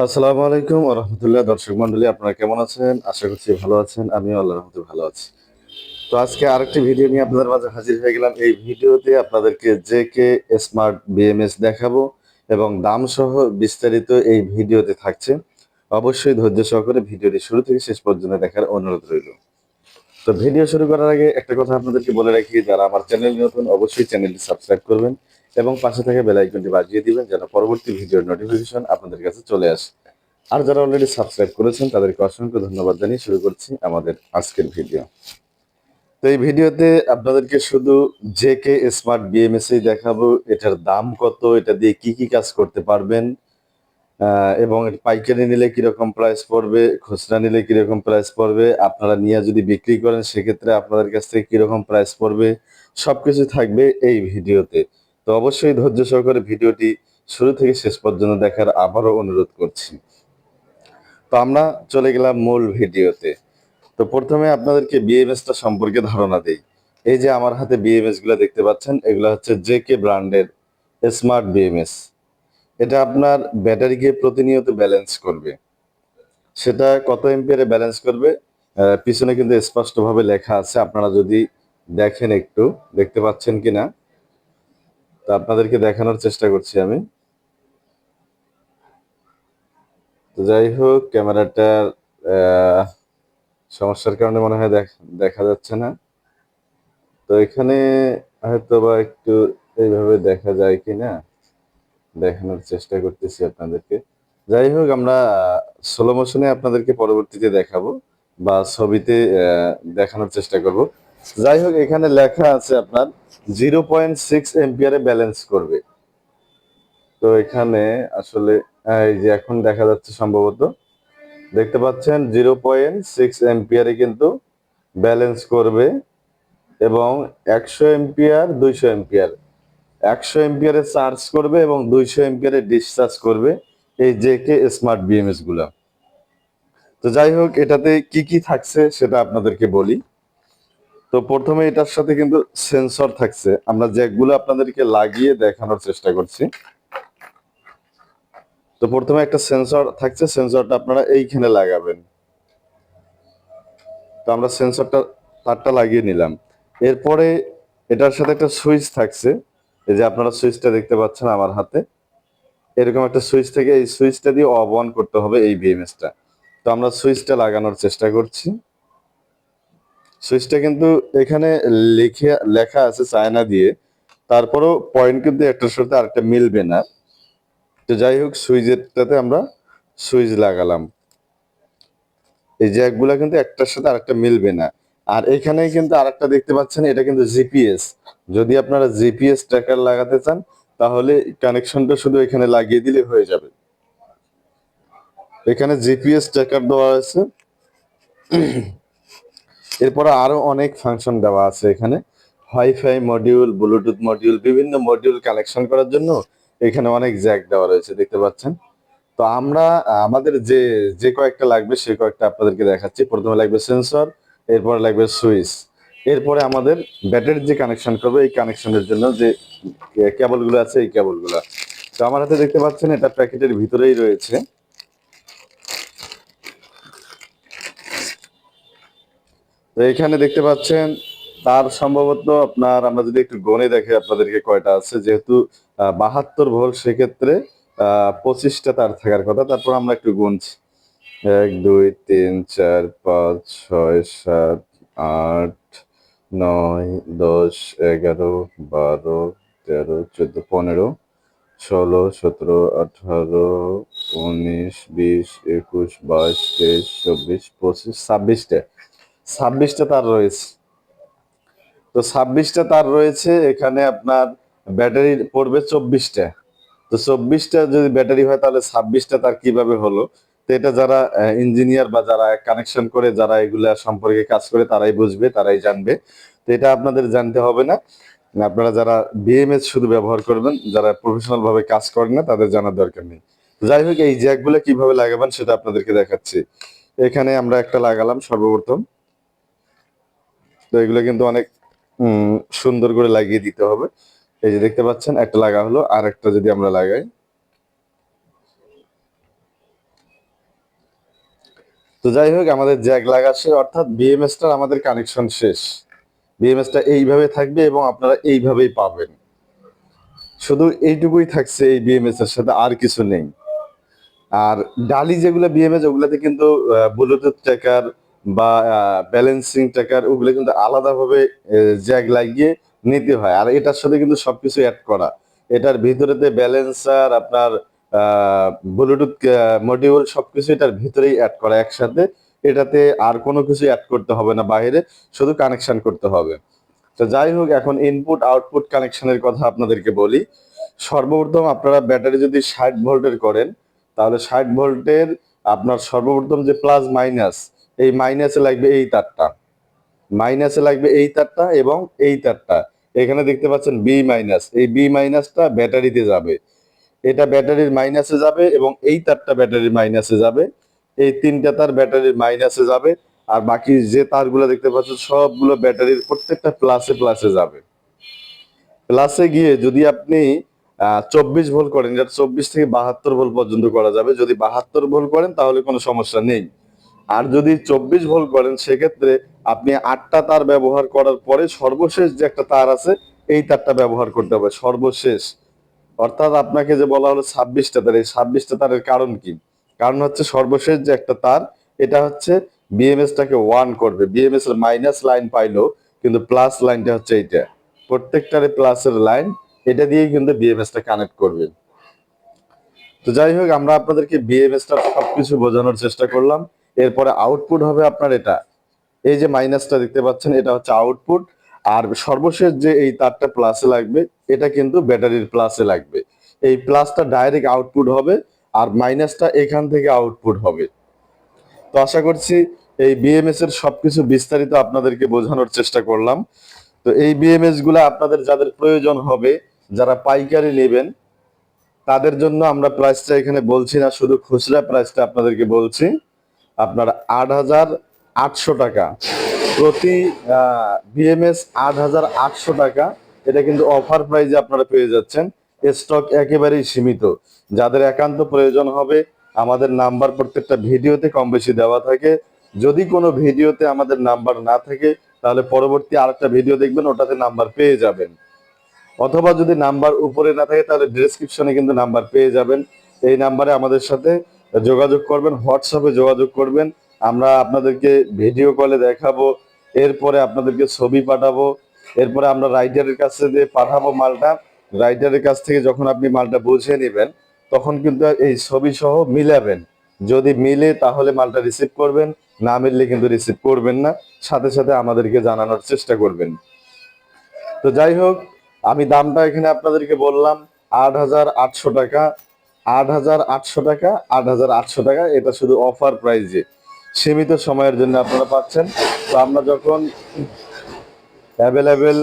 আসসালামু আলাইকুম ওয়া রাহমাতুল্লাহ। দর্শক মণ্ডলী, আপনারা কেমন আছেন? আশা করছি ভালো আছেন। আমিও আল্লাহর রহমতে ভালো আছি। তো আজকে আরেকটি ভিডিও নিয়ে আপনাদের মাঝে হাজির হয়ে গেলাম। এই ভিডিওতে আপনাদেরকে জেকে স্মার্ট বিএমএস দেখাবো এবং দাম সহ বিস্তারিত এই ভিডিওতে থাকছে। অবশ্যই ধৈর্য সহকারে ভিডিওটি শুরু থেকে শেষ পর্যন্ত দেখার অনুরোধ রইল। তো ভিডিও শুরু করার আগে একটা কথা আপনাদেরকে বলে রাখি, যারা আমার চ্যানেল নতুন অবশ্যই চ্যানেলটি সাবস্ক্রাইব করবেন এবং পাশে থাকা বেল আইকনটি বাজিয়ে দিবেন যেন পরবর্তী ভিডিওর নোটিফিকেশন আপনাদের কাছে চলে আসে। আর যারা অলরেডি সাবস্ক্রাইব করেছেন তাদেরকে অসংখ্য ধন্যবাদ জানিয়ে শুরু করছি আমাদের আজকের ভিডিও। তো এই ভিডিওতে আপনাদেরকে শুধু জেকে স্মার্ট বিএমএস দেখাবো, এটার দাম কত, এটা দিয়ে কি কি কাজ করতে পারবেন, এবং পাইকারি নিলে কিরকম প্রাইস পড়বে, খুচরা নিলে কিরকম প্রাইস পড়বে, আপনারা নিয়ে যদি বিক্রি করেন সেক্ষেত্রে আপনাদের কাছ থেকে কিরকম প্রাইস পড়বে, সবকিছু থাকবে এই ভিডিওতে। তো অবশ্যই ধৈর্য সহকারে ভিডিওটি শুরু থেকে শেষ পর্যন্ত দেখার আবারও অনুরোধ করছি। তো আমরা চলে গেলাম মূল ভিডিওতে। তো প্রথমে আপনাদেরকে বিএমএসটা সম্পর্কে ধারণা দেই। এই যে আমার হাতে বিএমএস গুলো দেখতে পাচ্ছেন, এগুলো হচ্ছে জেকে ব্র্যান্ডের স্মার্ট বিএমএস। এটা আপনার ব্যাটারিকে প্রতিনিয়ত ব্যালেন্স করবে। সেটা কত এম্পিয়ারে ব্যালেন্স করবে পিছনে কিন্তু স্পষ্টভাবে লেখা আছে। আপনারা যদি দেখেন, একটু দেখতে পাচ্ছেন কিনা, তো আপনাদেরকে দেখানোর চেষ্টা করছি আমি। তো যাই হোক, ক্যামেরাটার সমস্যার কারণে মনে হয় দেখা যাচ্ছে না। তো এখানে হয়তো বা একটু এইভাবে দেখা যায় কিনা দেখানোর চেষ্টা করতেছি আপনাদেরকে। যাই হোক, আমরা স্লো মোশনে আপনাদেরকে পরবর্তীতে দেখাবো বা ছবিতে দেখানোর চেষ্টা করব। যাই হোক, এখানে লেখা আছে আপনার 0.6 এম্পিয়ারে ব্যালেন্স করবে। তো এখানে আসলে এই যে এখন দেখা যাচ্ছে, সম্ভবত দেখতে পাচ্ছেন 0.6 এম্পিয়ারে কিন্তু ব্যালেন্স করবে এবং 100 এম্পিয়ার 200 এম্পিয়ার, 100 এম্পিয়ারে চার্জ করবে এবং 200 এম্পিয়ারে ডিসচার্জ করবে এই জেকে স্মার্ট বিএমএস গুলা। তো যাই হোক, এটাতে কি কি থাকছে সেটা আপনাদেরকে বলি। তো প্রথমে এটার সাথে কিন্তু সেন্সর থাকছে, আমরা জ্যাকগুলো আপনাদেরকে লাগিয়ে দেখানোর চেষ্টা করছি। তো প্রথমে একটা সেন্সর থাকছে, সেন্সরটা আপনারা এইখানে লাগাবেন। তো আমরা সেন্সরটা তারটা লাগিয়ে নিলাম। এরপরে এটার সাথে একটা সুইচ থাকছে, এই যে আপনারা সুইচটা দেখতে পাচ্ছেন আমার হাতে, এরকম একটা সুইচ থেকে এই সুইচটা দিয়ে অফ অন করতে হবে এই বিএমএসটা। তো আমরা সুইচটা লাগানোর চেষ্টা করছি। সুইচটা কিন্তু এখানে লেখা আছে চায়না দিয়ে, তারপরেও পয়েন্ট কিন্তু একটার সাথে আরেকটা মিলবে না। তো যাই হোক, সুইচেরটাতে আমরা সুইচ লাগালাম। এই জ্যাকগুলা কিন্তু একটার সাথে আরেকটা মিলবে না। আর এখানেই কিন্তু আরেকটা দেখতে পাচ্ছেন, এটা কিন্তু জিপিএস। যদি আপনারা জিপিএস ট্র্যাকার লাগাতে চান তাহলে কানেকশনটা শুধু এখানে লাগিয়ে দিলে হয়ে যাবে। এখানে জিপিএস ট্র্যাকার দেওয়া আছে। এরপরে আরো অনেক ফাংশন দেওয়া আছে এখানে, ওয়াইফাই মডিউল, ব্লুটুথ মডিউল, বিভিন্ন মডিউল কানেকশন করার জন্য এখানে অনেক জ্যাক দেওয়া রয়েছে, দেখতে পাচ্ছেন। তো আমরা আমাদের যে যে কয়েকটা লাগবে সেই কয়েকটা আপনাদেরকে দেখাচ্ছি। প্রথমে লাগবে সেন্সর, এরপরে লাগবে সুইচ, এরপরে আমাদের ব্যাটারির যে কানেকশন করবে এই কানেকশনের জন্য যে কেবলগুলো আছে এই কেবলগুলো। তো আমার হাতে দেখতে পাচ্ছেন এটা প্যাকেটের ভিতরেই রয়েছে। তো এখানে দেখতে পাচ্ছেন তার সম্ভবত আপনার, আমরা যদি একটু গণে দেখে আপনাদেরকে কয়টা আছে, যেহেতু 72 ভোল্ট, সেক্ষেত্রে 25টা তার থাকার কথা। তারপর আমরা একটু গুনছি, 1 2 3 4 5 6 7 8 9 10 11 12 13 14 15 16 17 18 19 20 21 22 23 24 25 26 27টা। ছাব্বিশটা তার রয়েছে। তো 26টা তার রয়েছে এখানে, আপনার ব্যাটারি পড়বে 24টা। তো 24টা যদি ব্যাটারি হয় তাহলে 26টা তার কিভাবে হলো? তো এটা যারা ইঞ্জিনিয়ার বা যারা কানেকশন করে, যারা এগুলা সম্পর্কে কাজ করে তারাই বুঝবে, তারাই জানবে। তো এটা আপনাদের জানতে হবে না। আপনারা যারা বিএমএস শুধু ব্যবহার করবেন, যারা প্রফেশনাল ভাবে কাজ করেন না, তাদের জানার দরকার নেই। যাই হোক, এই জ্যাকগুলো কিভাবে লাগাবেন সেটা আপনাদেরকে দেখাচ্ছি। এখানে আমরা একটা লাগালাম সর্বপ্রথম। তো এগুলো কিন্তু অনেক সুন্দর করে লাগিয়ে দিতে হবে। এই যে দেখতে পাচ্ছেন একটা লাগা হলো, আর একটা যদি আমরা লাগাই, তো যাই হোক, আমাদের জ্যাক লাগাচ্ছে, অর্থাৎ বিএমএসটার আমাদের কানেকশন শেষ। বিএমএসটা এইভাবে থাকবে এবং আপনারা এইভাবেই পাবেন। শুধু এইটুকুই থাকছে এই বিএমএস এর সাথে, আর কিছু নেই। আর ডালি যেগুলো বিএমএস, ওগুলাতে কিন্তু ব্লুটুথ ট্র্যাকার বা ব্যালেন্সিং ট্র্যাকার ওগুলো কিন্তু আলাদাভাবে জ্যাক লাগিয়ে নিতে হয়। আর এটার সাথে কিন্তু সবকিছু অ্যাড করা। এটার ভিতরেতে ব্যালেন্সার, আপনার ব্লুটুথ মডিউল সবকিছু এটার ভিতরেই অ্যাড করা একসাথে। এটাতে আর কোনো কিছু অ্যাড করতে হবে না বাইরে, শুধু কানেকশন করতে হবে। তো যাই হোক, এখন ইনপুট আউটপুট কানেকশনের কথা আপনাদেরকে বলি। সর্বপ্রথম আপনারা ব্যাটারি যদি 60 ভোল্টের করেন, তাহলে 60 ভোল্টের আপনার সর্বপ্রথম যে প্লাস মাইনাস, এই মাইনাসে লাগবে এই তারটা, মাইনাসে লাগবে এই তারটা এবং এই তারটা। এখানে দেখতে পাচ্ছেন বি মাইনাস, এই বি মাইনাসটা ব্যাটারিতে যাবে, এটা ব্যাটারির মাইনাসে যাবে এবং এই তারটা ব্যাটারির মাইনাসে যাবে। এই তিনটা তার ব্যাটারির মাইনাসে যাবে। আর বাকি যে তারগুলো দেখতে পাচ্ছেন সবগুলো ব্যাটারির প্রত্যেকটা প্লাসে প্লাসে যাবে। প্লাসে গিয়ে যদি আপনি 24 ভোল্ট করেন, যেটা 24 থেকে 72 ভোল্ট পর্যন্ত করা যাবে। যদি 72 ভোল্ট করেন তাহলে কোনো সমস্যা নেই। আর যদি 24 ভোল্ট করেন, সেক্ষেত্রে আপনি 8টা তার ব্যবহার করার পরে সর্বশেষ যে একটা তার আছে, এই তারটা ব্যবহার করতে হবে সর্বশেষ। অর্থাৎ আপনাকে যে বলা হলো 26টা তার, এই 26টা তারের কারণ কি? কারণ হচ্ছে সর্বশেষ যে একটা তার, এটা হচ্ছে বিএমএস টাকে ওয়ান করবে। বিএমএস এর মাইনাস লাইন পাইলো, কিন্তু প্লাস লাইনটা হচ্ছে এইটা, প্রত্যেকটারে প্লাসের লাইন, এটা দিয়ে কিন্তু বিএমএস টা কানেক্ট করবে। তো যাই হোক, আমরা আপনাদেরকে বিএমএস টার সবকিছু বোঝানোর চেষ্টা করলাম। এরপরে আউটপুট হবে আপনার এটা, এই যে মাইনাসটা দেখতে পাচ্ছেন, এটা হচ্ছে আউটপুট। আর সর্বশেষ যে এই তারটা প্লাসে লাগবে, এটা কিন্তু ব্যাটারির প্লাসে লাগবে। এই প্লাসটা ডাইরেক্ট আউটপুট হবে, আর মাইনাসটা এখান থেকে আউটপুট হবে। তো আশা করছি এই বিএমএস এর সবকিছু বিস্তারিত আপনাদেরকে বোঝানোর চেষ্টা করলাম। তো এই বিএমএস গুলা আপনাদের যাদের প্রয়োজন হবে, যারা পাইকারি নেবেন, তাদের জন্য আমরা প্রাইসটা এখানে বলছি না, শুধু খুচরা প্রাইসটা আপনাদেরকে বলছি। আপনার 8,800 টাকা প্রতি বিএমএস, 8,800 টাকা। এটা কিন্তু অফার প্রাইজে আপনারা পেয়ে যাচ্ছেন। স্টক একেবারেই সীমিত। যাদের একান্ত প্রয়োজন হবে, আমাদের নাম্বার প্রত্যেকটা ভিডিওতে কম বেশি দেওয়া থাকে। যদি কোনো ভিডিওতে আমাদের নাম্বার না থাকে, তাহলে পরবর্তী আরেকটা ভিডিও দেখবেন, ওটাতে নাম্বার পেয়ে যাবেন। অথবা যদি নাম্বার উপরে না থাকে, তাহলে ডেসক্রিপশনে কিন্তু নাম্বার পেয়ে যাবেন। এই নাম্বারে আমাদের সাথে যোগাযোগ করবেন, হোয়াটসঅ্যাপে যোগাযোগ করবেন। আমরা আপনাদেরকে ভিডিও কলে দেখাবো, এরপরে আপনাদেরকে ছবি পাঠাবো, এরপরে আমরা রাইটারের কাছে দিয়ে পাঠাবো মালটা। রাইটারের কাছ থেকে যখন আপনি মালটা বুঝে নেবেন, তখন কিন্তু এই ছবি সহ মিলাবেন। যদি মিলে তাহলে মালটা রিসিভ করবেন, না মিললে কিন্তু রিসিভ করবেন না। সাথে সাথে আমাদেরকে জানানোর চেষ্টা করবেন। তো যাই হোক, আমি দামটা এখানে আপনাদেরকে বললাম 8,800 টাকা। 8,800 টাকা, 8,800 টাকা, এটা শুধু অফার প্রাইজে সীমিত সময়ের জন্য আপনারা পাচ্ছেন। তো আমরা যখন অ্যাভেলেবেল,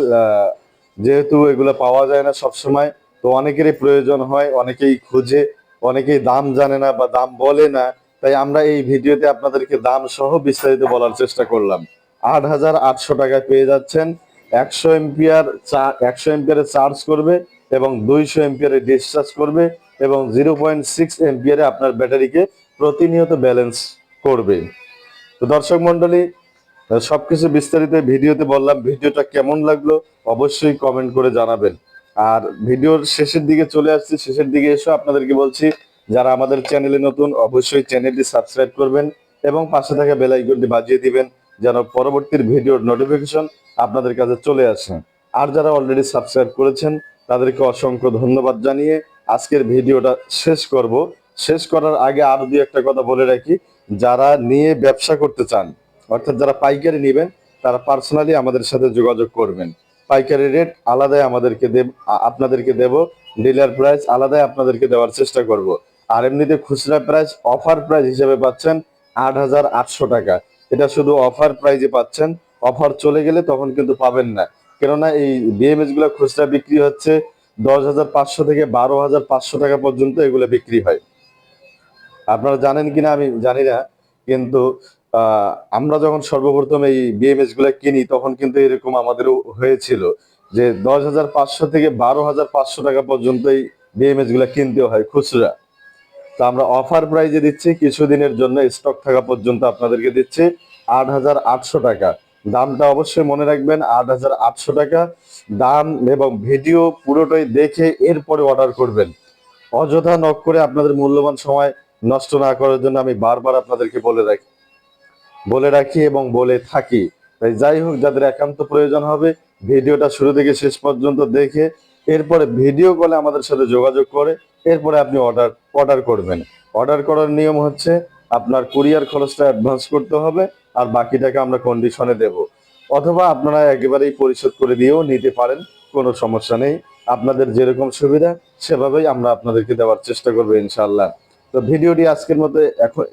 যেহেতু এগুলো পাওয়া যায় না সব সময়, তো অনেকেরই প্রয়োজন হয়, অনেকেই খুঁজে, অনেকেই দাম জানে না বা দাম বলে না। তাই আমরা এই ভিডিওতে আপনাদেরকে দাম সহ বিস্তারিত বলার চেষ্টা করলাম। 8,800 টাকায় পেয়ে যাচ্ছেন। 100 এম্পিয়ার, 100 এম্পিয়ারে চার্জ করবে এবং 200 এম্পিয়ারে ডিসচার্জ করবে এবং 0.6 এম্পিয়ারে আপনার ব্যাটারিকে প্রতিনিয়ত ব্যালেন্স করবে। তো দর্শক মন্ডলী, সবকিছু বিস্তারিত ভিডিওতে বললাম। ভিডিওটা কেমন লাগলো অবশ্যই কমেন্ট করে জানাবেন। আর ভিডিওর শেষের দিকে চলে আসছি, শেষের দিকে এসে আপনাদেরকে বলছি, যারা আমাদের চ্যানেলে নতুন, অবশ্যই চ্যানেলটি সাবস্ক্রাইব করবেন এবং পাশে থাকা বেল আইকনটি বাজিয়ে দিবেন, যেন পরবর্তী ভিডিওর নোটিফিকেশন আপনাদের কাছে চলে আসে। আর যারা অলরেডি সাবস্ক্রাইব করেছেন, তাদেরকে অসংখ্য ধন্যবাদ জানিয়ে আজকের ভিডিওটা শেষ করব। শেষ করার আগে আরো দুই একটা কথা বলে রাখি, যারা নিয়ে ব্যবসা করতে চান, অর্থাৎ যারা পাইকারি নেবেন, তারা পার্সোনালি আমাদের সাথে যোগাযোগ করবেন। পাইকারি রেট আলাদাই আপনাদেরকে দেব, ডিলার প্রাইস আলাদাই আপনাদেরকে দেওয়ার চেষ্টা করব। আর এমনিতে খুচরা প্রাইস অফার প্রাইস হিসেবে পাচ্ছেন 8,800 টাকা। এটা শুধু অফার প্রাইজে পাচ্ছেন। অফার চলে গেলে তখন কিন্তু পাবেন না। কেননা এই বিএমএস গুলো খুচরা বিক্রি হচ্ছে 10,500 থেকে 12,500 টাকা পর্যন্ত এগুলো বিক্রি হয়। আপনারা জানেন কিনা আমি জানি না, কিন্তু আমরা যখন সর্বপ্রথম এই বিএমএস গুলা কিনি, তখন কিন্তু এরকম আমাদেরও হয়েছিল যে 10,500 থেকে 12,500 টাকা পর্যন্ত এই বিএমএস গুলা কিনতে হয় খুচরা। তো আমরা অফার প্রাইজে দিচ্ছি কিছুদিনের জন্য, স্টক থাকা পর্যন্ত আপনাদেরকে দিচ্ছি 8,800 টাকা। দামটা অবশ্যই মনে রাখবেন, 8,800 টাকা দাম, এবং ভিডিও পুরোটাই দেখে এরপরে অর্ডার করবেন। অযথা নক করে আপনাদের মূল্যবান সময় নষ্ট না করার জন্য আমি বারবার আপনাদেরকে বলে রাখি এবং বলে থাকি। তাই যাই হোক, যাদের একান্ত প্রয়োজন হবে ভিডিওটা শুরু থেকে শেষ পর্যন্ত দেখে এরপরে ভিডিও কলে আমাদের সাথে যোগাযোগ করে এরপরে আপনি অর্ডার করবেন। অর্ডার করার নিয়ম হচ্ছে আপনার কুরিয়ার খরচটা অ্যাডভান্স করতে হবে, আর বাকি টাকা আমরা কন্ডিশনে দেব, অথবা আপনারা একেবারেই পরিশোধ করে দিয়েও নিতে পারেন, কোনো সমস্যা নেই। আপনাদের যেরকম সুবিধা সেভাবেই আমরা আপনাদেরকে দেওয়ার চেষ্টা করবো ইনশাআল্লাহ। তো ভিডিওটি আজকের মতো এখন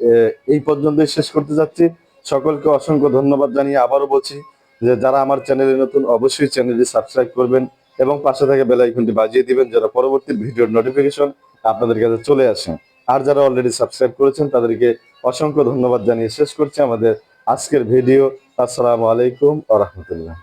এই পর্যন্তই শেষ করতে যাচ্ছি। সকলকে অসংখ্য ধন্যবাদ জানিয়ে আবারও বলছি যে যারা আমার চ্যানেলে নতুন অবশ্যই চ্যানেলটি সাবস্ক্রাইব করবেন এবং পাশে থাকা বেল আইকনটি বাজিয়ে দিবেন, যারা পরবর্তী ভিডিওর নোটিফিকেশন আপনাদের কাছে চলে আসে। আর যারা অলরেডি সাবস্ক্রাইব করেছেন তাদেরকে অসংখ্য ধন্যবাদ জানিয়ে শেষ করছি আমাদের আজকের ভিডিও। আসসালামু আলাইকুম ওয়া রাহমাতুল্লাহ।